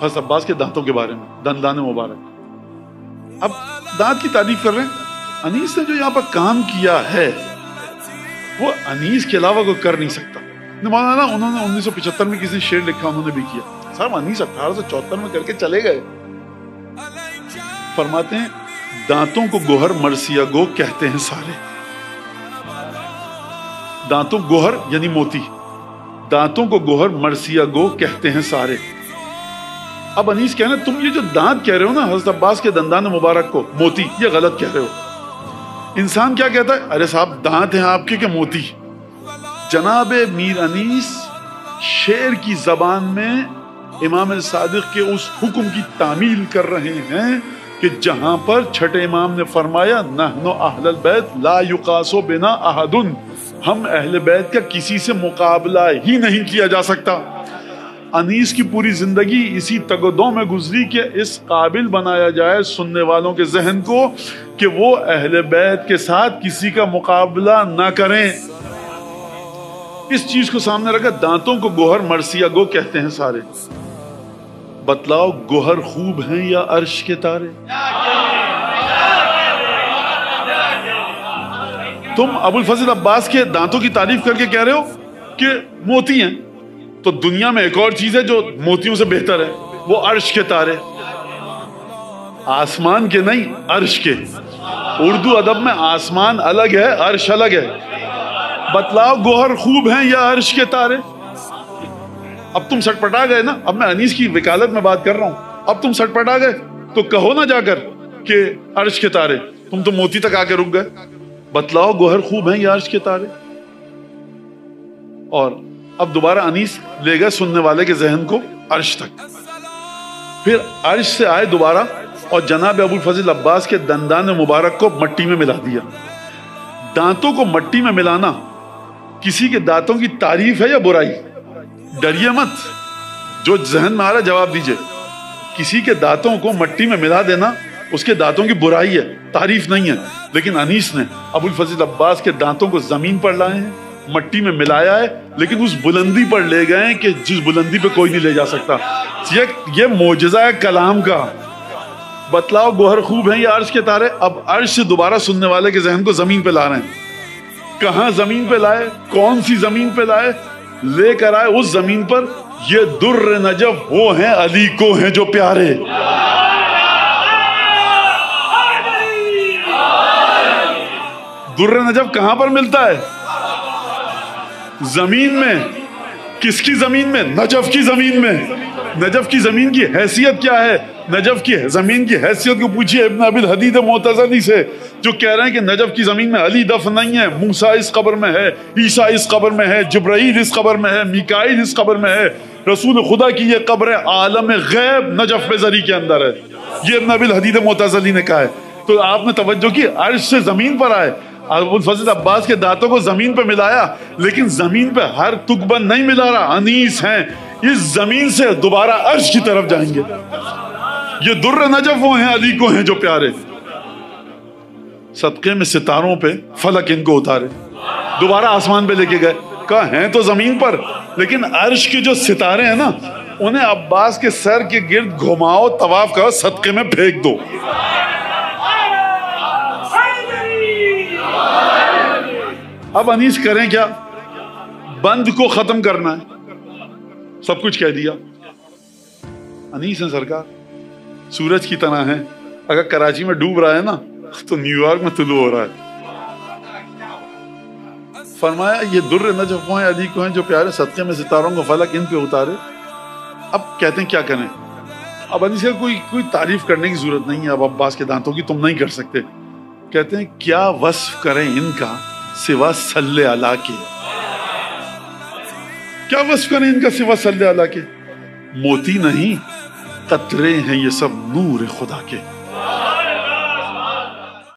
حضرت عباس کے دانتوں کے بارے میں، دندان مبارک. اب دانت کی تعریف کر رہے ہیں. انیس نے جو یہاں پر کام کیا ہے وہ انیس کے علاوہ کوئی کر نہیں سکتا. مولانا انہوں نے 1975 میں کسی شعر لکھا، انہوں نے بھی کیا. صاحب انیس 1874 میں کر کے چلے گئے. فرماتے ہیں دانتوں کو گوہر مرثیہ گو کہتے ہیں سارے. دانتوں گوہر یعنی موتی، دانتوں کو گوہر مرثیہ گو کہتے ہیں سارے. اب انیس کہنا تم یہ جو دانت کہہ رہے ہو نا حضرت عباس کے دندان مبارک کو موتی، یہ غلط کہہ رہے ہو. انسان کیا کہتا ہے؟ ارے صاحب دانت ہیں آپ کے کہ موتی. جناب میر انیس شعر کی زبان میں امام صادق کے اس حکم کی تعمیل کر رہے ہیں کہ جہاں پر چھٹے امام نے فرمایا نحن اہل البیت لا یقاس بنا احد، ہم اہل بیت کا کسی سے مقابلہ ہی نہیں کیا جا سکتا. انیس کی پوری زندگی اسی تگدوں میں گزری کہ اس قابل بنایا جائے سننے والوں کے ذہن کو کہ وہ اہل بیت کے ساتھ کسی کا مقابلہ نہ کریں. اس چیز کو سامنے رکھا. دانتوں کو گوہر مرثیہ گو کہتے ہیں سارے. بتلاؤ گوہر خوب ہیں یا عرش کے تارے؟ تم ابو الفضل عباس کے دانتوں کی تعریف کر کے کہہ رہے ہو کہ موتی ہیں، تو دنیا میں ایک اور چیز ہے جو موتیوں سے بہتر ہے، وہ عرش کے تارے. آسمان کے نہیں، عرش کے. اردو ادب میں آسمان الگ ہے، عرش الگ ہے. بتلاؤ گوہر خوب ہیں یا عرش کے تارے؟ اب تم سٹ پٹا گئے نا. اب میں انیس کی وکالت میں بات کر رہا ہوں. اب تم سٹ پٹا گئے تو کہو نہ جا کر کہ عرش کے تارے. تم تو موتی تک آ کے رک گئے. بتلاؤ گوہر خوب ہیں یا عرش کے تارے؟ اور اب دوبارہ انیس لے گئے سننے والے کے ذہن کو عرش تک. پھر عرش سے آئے دوبارہ اور جناب ابو الفضل عباس کے دندان مبارک کو مٹی میں ملا دیا. دانتوں کو مٹی میں ملانا کسی کے دانتوں کی تعریف ہے یا برائی؟ ڈریے مت، جو ذہن میں آ رہا ہے جواب دیجئے. کسی کے دانتوں کو مٹی میں ملا دینا اس کے دانتوں کی برائی ہے، تعریف نہیں ہے. لیکن انیس نے ابو الفضل عباس کے دانتوں کو زمین پر لائے ہیں، مٹی میں ملایا ہے، لیکن اس بلندی پر لے گئے ہیں کہ جس بلندی پہ کوئی نہیں لے جا سکتا. یہ معجزہ ہے کلام کا. بتلاؤ گوہر خوب ہیں یا عرش کے تارے؟ اب عرش سے دوبارہ سننے والے کے ذہن کو زمین پہ لا رہے ہیں. کہاں زمین پہ لائے؟ کون سی زمین پہ لائے؟ لے کر آئے اس زمین پر یہ در نجف وہ ہیں علی کو ہیں جو پیارے. در نجف کہاں پر ملتا ہے؟ زمین میں. کس کی زمین میں؟ نجف کی زمین میں. نجف کی زمین کی حیثیت کیا ہے؟ نجف کی زمین کی حیثیت کو پوچھئے ابن ابی الحدید معتزلی سے، جو کہہ رہے ہیں کہ نجف کی زمین میں علی دفن نہیں ہے، موسیٰ اس قبر میں ہے، عیسیٰ اس قبر میں ہے، جبرائیل اس قبر میں ہے، میکائیل اس قبر میں ہے. رسول خدا کی یہ قبر عالم غیب نجف بزری کے اندر ہے. یہ ابن ابی الحدید معتزلی نے کہا ہے. تو آپ نے توجہ کی، عرش سے زمین پر آئے. ابو الفضل عباس کے دانتوں کو زمین پہ ملایا، لیکن زمین پہ ہر تکبن نہیں ملا رہا. انیس ہیں، اس زمین سے دوبارہ عرش کی طرف جائیں گے. یہ در نجف وہ ہیں علی کو ہیں جو پیارے. صدقے میں ستاروں پہ فلک ان کو اتارے. دوبارہ آسمان پہ لے کے گئے. کہا ہیں تو زمین پر، لیکن عرش کے جو ستارے ہیں نا انہیں عباس کے سر کے گرد گھماؤ، طواف کرو، صدقے میں پھینک دو. اب انیس کریں کیا؟ بند کو ختم کرنا ہے. سب کچھ کہہ دیا. انیس ہیں سرکار، سورج کی طرح ہیں. اگر کراچی میں ڈوب رہا ہے نا تو نیو یارک میں طلوع ہو رہا ہے. فرمایا یہ در نجف ہیں علی کو ہیں جو پیارے، صدقے میں ستاروں کو فلک ان پہ اتارے. اب کہتے ہیں کیا کریں؟ اب انیس کا کوئی تعریف کرنے کی ضرورت نہیں ہے. اب عباس کے دانتوں کی تم نہیں کر سکتے. کہتے ہیں کیا وصف کریں ان کا سوا صلی اللہ کے؟ کیا وصف کریں ان کا سوا صلی اللہ کے؟ موتی نہیں، قطرے ہیں یہ سب نور خدا کے.